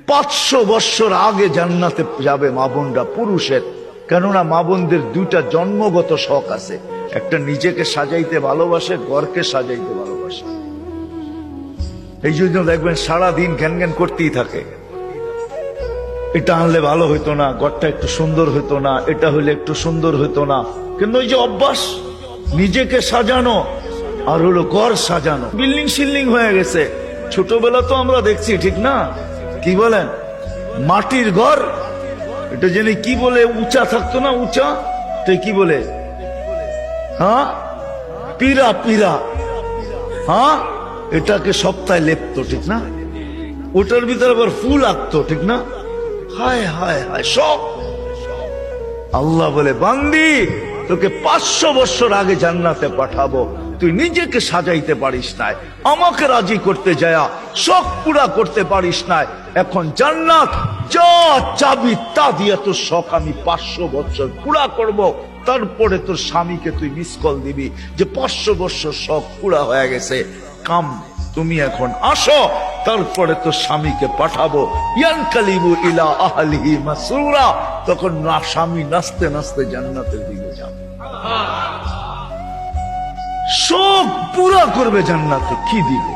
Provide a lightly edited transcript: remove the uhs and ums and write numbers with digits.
500 বৎসর আগে জান্নাতে যাবে মা বোনরা পুরুষের। কেননা মা বোনদের দুইটা জন্মগত শখ আছে, একটা নিজেকে সাজাইতে ভালোবাসে, ঘরকে সাজাইতে ভালোবাসে। এই জন্য দেখবেন সারাদিন জ্ঞান জ্ঞান করতেই থাকে, এটা আনলে ভালো হইতো না, ঘরটা একটু সুন্দর হইতো না, এটা হইলে একটু সুন্দর হইতো না। কিন্তু ওই যে অভ্যাস নিজেকে সাজানো আর হলো ঘর সাজানো, বিল্ডিং শিল্ডিং হয়ে গেছে। ছোটবেলা তো আমরা দেখছি, ঠিক না? কি বলেন, মাটির ঘর, এটা জেনে কি বলে, উঁচা থাকতো না, উঁচা, তাই কি বলে, হ্যাঁ পীরা, পীরা, হ্যাঁ এটাকে সপ্তাহে লেপতো, ঠিক না? ওটার ভিতরে আবার ফুল আঁকতো, ঠিক না? হায় হায় হায়, সব। আল্লাহ বলে, বান্দি তোকে 500 বৎসর আগে জান্নাতে পাঠাবো, তুই নিজেকে সাজাইতে পারিস নাই, আমাকে রাজি করতে যায়া শখ পুরা করতে পারিস নাই। এখন জান্নাত যা চাবি তা দিয়ে তোর শখ আমি 500 বৎসর পুরা করব। তারপরে তোর স্বামীকে তুই মিস কল দিবি যে 500 বৎসর শখ পুরা হয়ে গেছে, কাম তুমি এখন আসো, তারপরে তোর স্বামীকে পাঠাবো। ইয়ানকালিবু ইলা আহলিহি মাসরুরা, তখন না স্বামী নাচতে নাচতে জান্নাতের দিকে যাবে, শোক পুরা করবে জান্নাতে। কি দিবে?